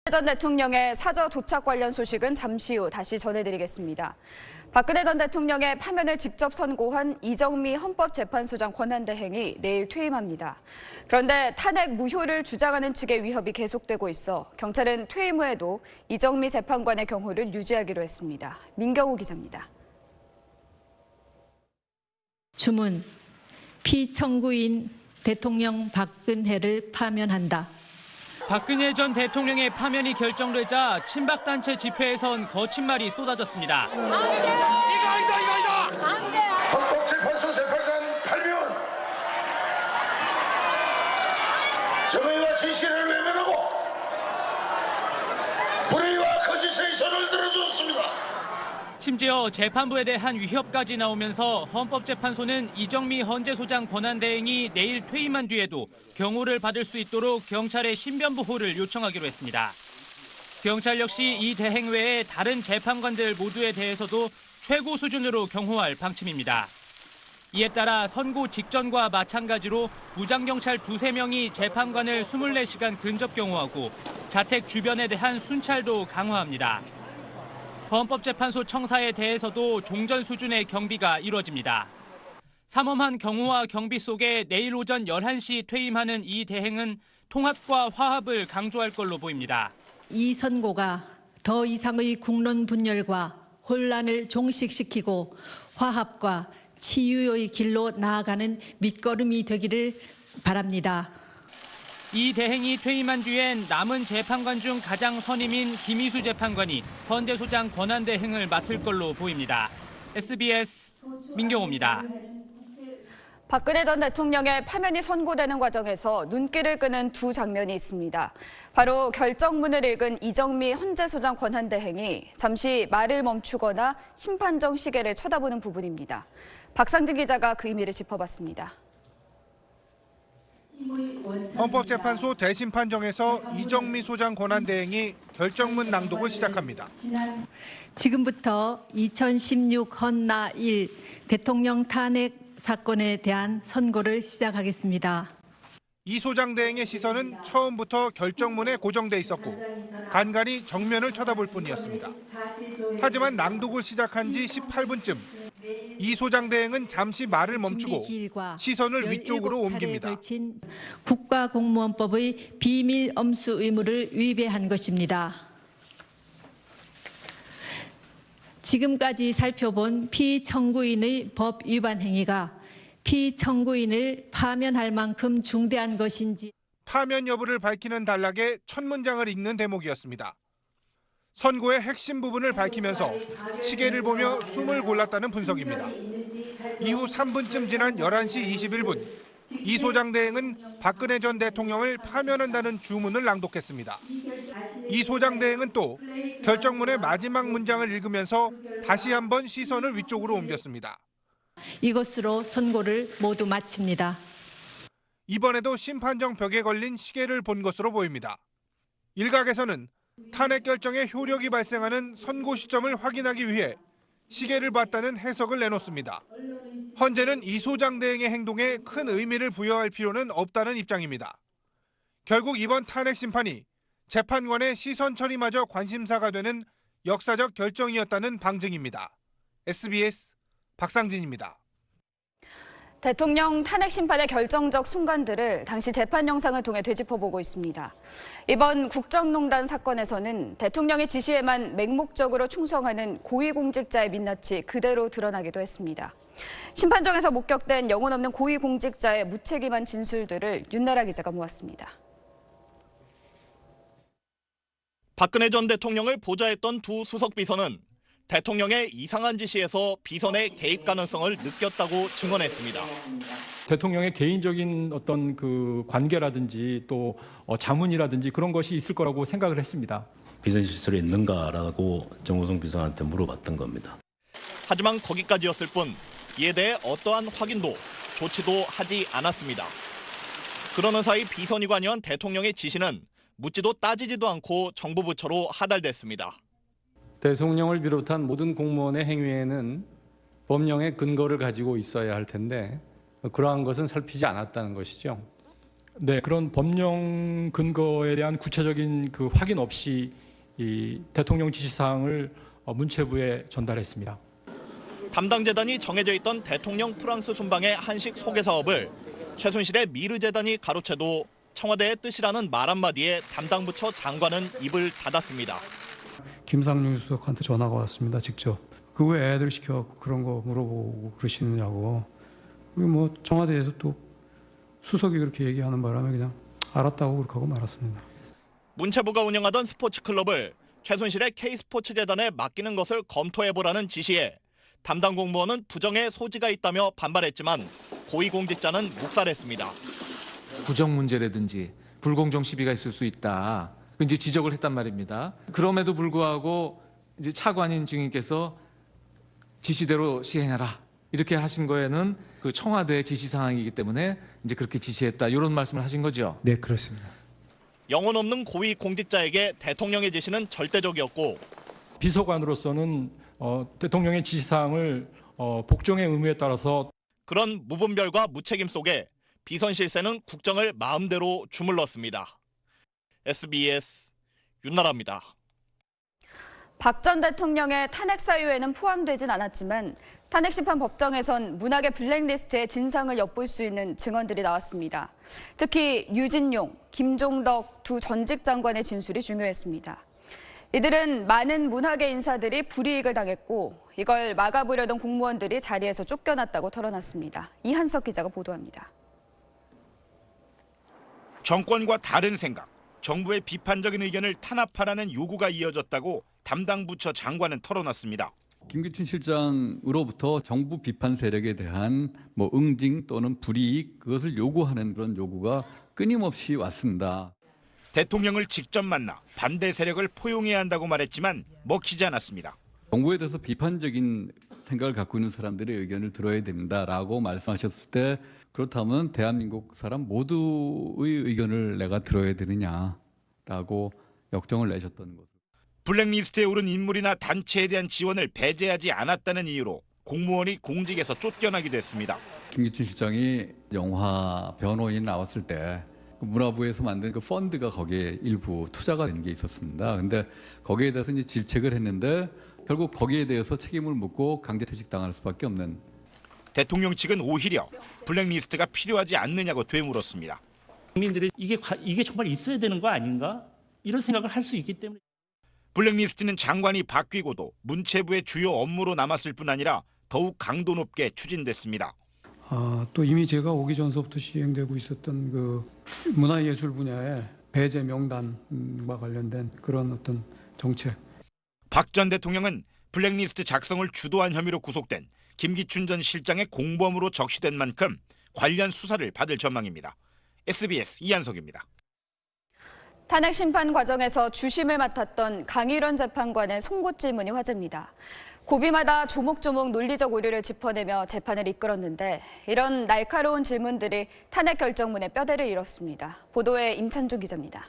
전 대통령의 사저 도착 관련 소식은 잠시 후 다시 전해드리겠습니다. 박근혜 전 대통령의 파면을 직접 선고한 이정미 헌법재판소장 권한대행이 내일 퇴임합니다. 그런데 탄핵 무효를 주장하는 측의 위협이 계속되고 있어 경찰은 퇴임 후에도 이정미 재판관의 경호를 유지하기로 했습니다. 민경우 기자입니다. 주문, 피청구인 대통령 박근혜를 파면한다. 박근혜 전 대통령의 파면이 결정되자 친박단체 집회에선 거친 말이 쏟아졌습니다. 이거 아니다. 헌법재판소 재판관 발면, 정의와 진실을 외면하고 불의와 거짓의 손을 들어줬습니다. 심지어 재판부에 대한 위협까지 나오면서 헌법재판소는 이정미 헌재소장 권한대행이 내일 퇴임한 뒤에도 경호를 받을 수 있도록 경찰의 신변보호를 요청하기로 했습니다. 경찰 역시 이 대행 외에 다른 재판관들 모두에 대해서도 최고 수준으로 경호할 방침입니다. 이에 따라 선고 직전과 마찬가지로 무장경찰 2~3명이 재판관을 24시간 근접 경호하고 자택 주변에 대한 순찰도 강화합니다. 헌법재판소 청사에 대해서도 종전 수준의 경비가 이루어집니다. 삼엄한 경호와 경비 속에 내일 오전 11시 퇴임하는 이 대행은 통합과 화합을 강조할 걸로 보입니다. 이 선고가 더 이상의 국론 분열과 혼란을 종식시키고 화합과 치유의 길로 나아가는 밑거름이 되기를 바랍니다. 이 대행이 퇴임한 뒤엔 남은 재판관 중 가장 선임인 김희수 재판관이 헌재소장 권한대행을 맡을 걸로 보입니다. SBS 민경호입니다. 박근혜 전 대통령의 파면이 선고되는 과정에서 눈길을 끄는 두 장면이 있습니다. 바로 결정문을 읽은 이정미 헌재소장 권한대행이 잠시 말을 멈추거나 심판정 시계를 쳐다보는 부분입니다. 박상진 기자가 그 의미를 짚어봤습니다. 헌법재판소 대심판정에서 이정미 소장 권한대행이 결정문 낭독을 시작합니다. 지금부터 2016 헌나 1 대통령 탄핵 사건에 대한 선고를 시작하겠습니다. 이 소장 대행의 시선은 처음부터 결정문에 고정돼 있었고 간간히 정면을 쳐다볼 뿐이었습니다. 하지만 낭독을 시작한 지 18분쯤 이 소장 대행은 잠시 말을 멈추고 시선을 위쪽으로 옮깁니다. 국가공무원법의 비밀 엄수 의무를 위배한 것입니다. 지금까지 살펴본 피청구인의 법 위반 행위가 피청구인을 파면할 만큼 중대한 것인지. 파면 여부를 밝히는 단락에 첫 문장을 읽는 대목이었습니다. 선고의 핵심 부분을 밝히면서 시계를 보며 숨을 골랐다는 분석입니다. 이후 3분쯤 지난 11시 21분, 이 소장 대행은 박근혜 전 대통령을 파면한다는 주문을 낭독했습니다. 이 소장 대행은 또 결정문의 마지막 문장을 읽으면서 다시 한번 시선을 위쪽으로 옮겼습니다. 이것으로 선고를 모두 마칩니다. 이번에도 심판정 벽에 걸린 시계를 본 것으로 보입니다. 일각에서는 탄핵 결정의 효력이 발생하는 선고 시점을 확인하기 위해 시계를 봤다는 해석을 내놓습니다. 헌재는 이 소장 대행의 행동에 큰 의미를 부여할 필요는 없다는 입장입니다. 결국 이번 탄핵 심판이 재판관의 시선 처리마저 관심사가 되는 역사적 결정이었다는 방증입니다. SBS 박상진입니다. 대통령 탄핵 심판의 결정적 순간들을 당시 재판 영상을 통해 되짚어보고 있습니다. 이번 국정농단 사건에서는 대통령의 지시에만 맹목적으로 충성하는 고위공직자의 민낯이 그대로 드러나기도 했습니다. 심판정에서 목격된 영혼 없는 고위공직자의 무책임한 진술들을 윤나라 기자가 모았습니다. 박근혜 전 대통령을 보좌했던 두 수석 비서는 대통령의 이상한 지시에서 비선의 개입 가능성을 느꼈다고 증언했습니다. 대통령의 개인적인 어떤 그 관계라든지 또 자문이라든지 그런 것이 있을 거라고 생각을 했습니다. 비선 시설이 있는가라고 정호성 비서한테 물어봤던 겁니다. 하지만 거기까지였을 뿐 이에 대해 어떠한 확인도 조치도 하지 않았습니다. 그러는 사이 비선이 관여한 대통령의 지시는 묻지도 따지지도 않고 정부 부처로 하달됐습니다. 대통령을 비롯한 모든 공무원의 행위에는 법령의 근거를 가지고 있어야 할 텐데 그러한 것은 살피지 않았다는 것이죠. 네, 그런 법령 근거에 대한 구체적인 그 확인 없이 이 대통령 지시사항을 문체부에 전달했습니다. 담당 재단이 정해져 있던 대통령 프랑스 순방의 한식 소개 사업을 최순실의 미르 재단이 가로채도 청와대의 뜻이라는 말 한마디에 담당 부처 장관은 입을 닫았습니다. 김상률 수석한테 전화가 왔습니다. 직접. 그 왜 애들 시켜갖고 그런 거 물어보고 그러시느냐고. 뭐 청와대에서 또 수석이 그렇게 얘기하는 바람에 그냥 알았다고 그렇게 하고 말았습니다. 문체부가 운영하던 스포츠 클럽을 최순실의 K스포츠재단에 맡기는 것을 검토해보라는 지시에 담당 공무원은 부정의 소지가 있다며 반발했지만 고위공직자는 묵살했습니다. 구정 문제라든지 불공정 시비가 있을 수 있다. 이제 지적을 했단 말입니다. 그럼에도 불구하고 이제 차관인 증인께서 지시대로 시행하라 이렇게 하신 거에는 그 청와대 지시 사항이기 때문에 이제 그렇게 지시했다 이런 말씀을 하신 거죠? 네, 그렇습니다. 영혼 없는 고위공직자에게 대통령의 지시는 절대적이었고 비서관으로서는 대통령의 지시사항을 복종의 의무에 따라서 그런 무분별과 무책임 속에 비선 실세는 국정을 마음대로 주물렀습니다. SBS 윤나라입니다. 박 전 대통령의 탄핵 사유에는 포함되진 않았지만 탄핵심판 법정에선 문학의 블랙리스트의 진상을 엿볼 수 있는 증언들이 나왔습니다. 특히 유진용, 김종덕 두 전직 장관의 진술이 중요했습니다. 이들은 많은 문학의 인사들이 불이익을 당했고 이걸 막아보려던 공무원들이 자리에서 쫓겨났다고 털어놨습니다. 이한석 기자가 보도합니다. 정권과 다른 생각, 정부의 비판적인 의견을 탄압하라는 요구가 이어졌다고 담당 부처 장관은 털어놨습니다. 김기춘 실장으로부터 정부 비판 세력에 대한 응징 또는 불이익 그것을 요구하는 그런 요구가 끊임없이 왔습니다. 대통령을 직접 만나 반대 세력을 포용해야 한다고 말했지만 먹히지 않았습니다. 정부에 대해서 비판적인 생각을 갖고 있는 사람들의 의견을 들어야 된다라고 말씀하셨을 때 그렇다면 대한민국 사람 모두의 의견을 내가 들어야 되느냐라고 역정을 내셨던 거죠. 블랙리스트에 오른 인물이나 단체에 대한 지원을 배제하지 않았다는 이유로 공무원이 공직에서 쫓겨나기도 했습니다. 김기춘 실장이 영화 변호인 나왔을 때 문화부에서 만든 그 펀드가 거기에 일부 투자가 된 게 있었습니다. 근데 거기에 대해서 이제 질책을 했는데 결국 거기에 대해서 책임을 묻고 강제퇴직 당할 수밖에 없는. 대통령 측은 오히려 블랙리스트가 필요하지 않느냐고 되물었습니다. 국민들이 이게 정말 있어야 되는 거 아닌가? 이런 생각을 할 수 있기 때문에. 블랙리스트는 장관이 바뀌고도 문체부의 주요 업무로 남았을 뿐 아니라 더욱 강도 높게 추진됐습니다. 또 이미 제가 오기 전서부터 시행되고 있었던 그 문화예술 분야의 배제 명단과 관련된 그런 어떤 정책. 박 전 대통령은 블랙리스트 작성을 주도한 혐의로 구속된 김기춘 전 실장의 공범으로 적시된 만큼 관련 수사를 받을 전망입니다. SBS 이한석입니다. 탄핵 심판 과정에서 주심을 맡았던 강일원 재판관의 송곳 질문이 화제입니다. 고비마다 조목조목 논리적 오류를 짚어내며 재판을 이끌었는데 이런 날카로운 질문들이 탄핵 결정문의 뼈대를 잃었습니다. 보도에 임찬종 기자입니다.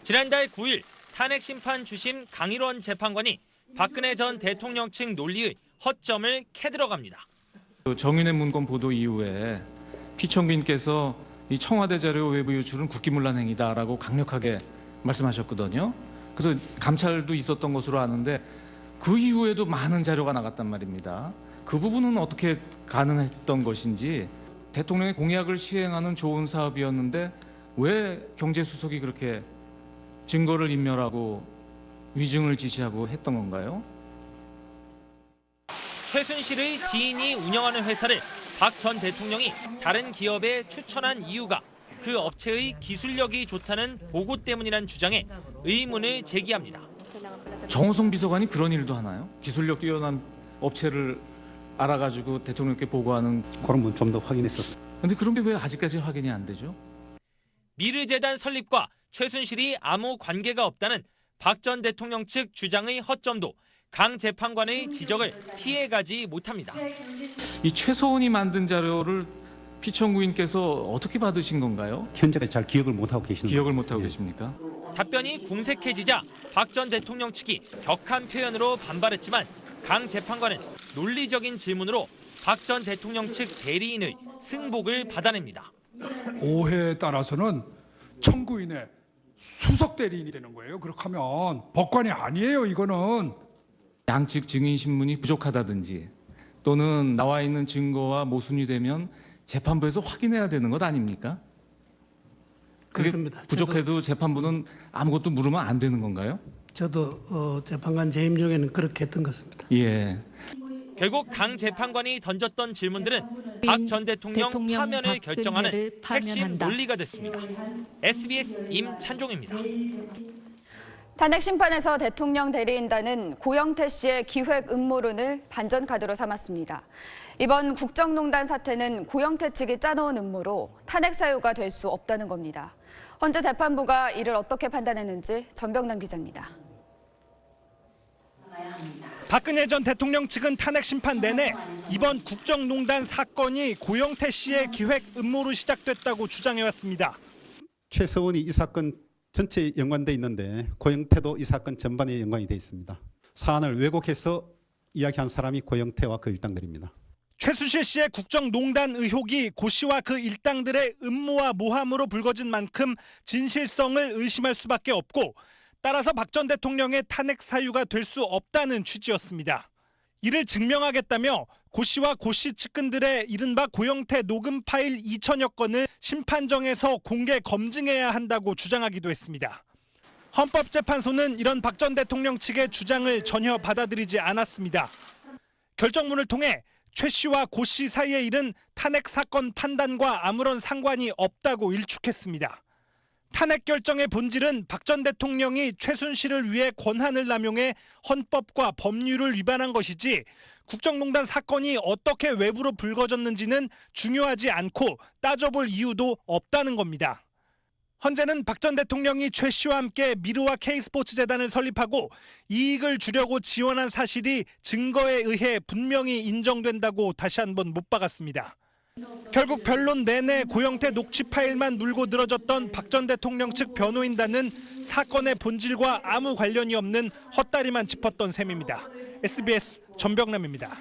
지난달 9일 탄핵 심판 주심 강일원 재판관이 박근혜 전 대통령 측 논리의 허점을 캐들어갑니다. 정윤회 문건 보도 이후에 피청구인께서 이 청와대 자료 외부 유출은 국기문란 행위다라고 강력하게 말씀하셨거든요. 그래서 감찰도 있었던 것으로 아는데 그 이후에도 많은 자료가 나갔단 말입니다. 그 부분은 어떻게 가능했던 것인지 대통령의 공약을 시행하는 좋은 사업이었는데 왜 경제수석이 그렇게 증거를 인멸하고 위증을 지시하고 했던 건가요? 최순실의 지인이 운영하는 회사를 박 전 대통령이 다른 기업에 추천한 이유가 그 업체의 기술력이 좋다는 보고 때문이라는 주장에 의문을 제기합니다. 정호성 비서관이 그런 일도 하나요? 기술력 뛰어난 업체를 알아가지고 대통령께 보고하는 그런 분 좀 더 확인했었어요. 근데 그런 게 왜 아직까지 확인이 안 되죠? 미르재단 설립과 최순실이 아무 관계가 없다는 박 전 대통령 측 주장의 허점도 강 재판관의 지적을 피해가지 못합니다. 이 최서원이 만든 자료를 피청구인께서 어떻게 받으신 건가요? 현재까지 잘 기억을 못하고 계시는 기억을 못하고 계십니까? 답변이 궁색해지자 박 전 대통령 측이 격한 표현으로 반발했지만 강 재판관은 논리적인 질문으로 박 전 대통령 측 대리인의 승복을 받아냅니다. 오해에 따라서는 청구인의 수석 대리인이 되는 거예요. 그렇게 하면 법관이 아니에요, 이거는. 양측 증인 신문이 부족하다든지 또는 나와 있는 증거와 모순이 되면 재판부에서 확인해야 되는 것 아닙니까? 그렇습니다. 부족해도 재판부는 아무것도 물으면 안 되는 건가요? 저도 재판관 재임 중에는 그렇게 했던 것 같습니다. 예. 결국 강 재판관이 던졌던 질문들은 박 전 대통령 파면을 결정하는 핵심 논리가 됐습니다. SBS 임찬종입니다. 탄핵 심판에서 대통령 대리인단은 고영태 씨의 기획 음모론을 반전 카드로 삼았습니다. 이번 국정농단 사태는 고영태 측이 짜놓은 음모로 탄핵 사유가 될 수 없다는 겁니다. 헌재 재판부가 이를 어떻게 판단했는지 전병남 기자입니다. 박근혜 전 대통령 측은 탄핵 심판 내내 이번 국정농단 사건이 고영태 씨의 기획 음모로 시작됐다고 주장해왔습니다. 최서원이 이 사건 전체에 연관돼 있는데 고영태도 이 사건 전반에 연관이 돼 있습니다. 사안을 왜곡해서 이야기한 사람이 고영태와 그 일당들입니다. 최순실 씨의 국정농단 의혹이 고 씨와 그 일당들의 음모와 모함으로 불거진 만큼 진실성을 의심할 수밖에 없고 따라서 박 전 대통령의 탄핵 사유가 될 수 없다는 취지였습니다. 이를 증명하겠다며 고 씨와 고 씨 측근들의 이른바 고영태 녹음 파일 2천여 건을 심판정에서 공개 검증해야 한다고 주장하기도 했습니다. 헌법재판소는 이런 박 전 대통령 측의 주장을 전혀 받아들이지 않았습니다. 결정문을 통해 최 씨와 고 씨 사이의 일은 탄핵 사건 판단과 아무런 상관이 없다고 일축했습니다. 탄핵 결정의 본질은 박 전 대통령이 최순실을 위해 권한을 남용해 헌법과 법률을 위반한 것이지 국정농단 사건이 어떻게 외부로 불거졌는지는 중요하지 않고 따져볼 이유도 없다는 겁니다. 헌재는 박 전 대통령이 최 씨와 함께 미르와 K스포츠재단을 설립하고 이익을 주려고 지원한 사실이 증거에 의해 분명히 인정된다고 다시 한번 못 박았습니다. 결국 변론 내내 고영태 녹취 파일만 물고 늘어졌던 박 전 대통령 측 변호인단은 사건의 본질과 아무 관련이 없는 헛다리만 짚었던 셈입니다. SBS 전병남입니다.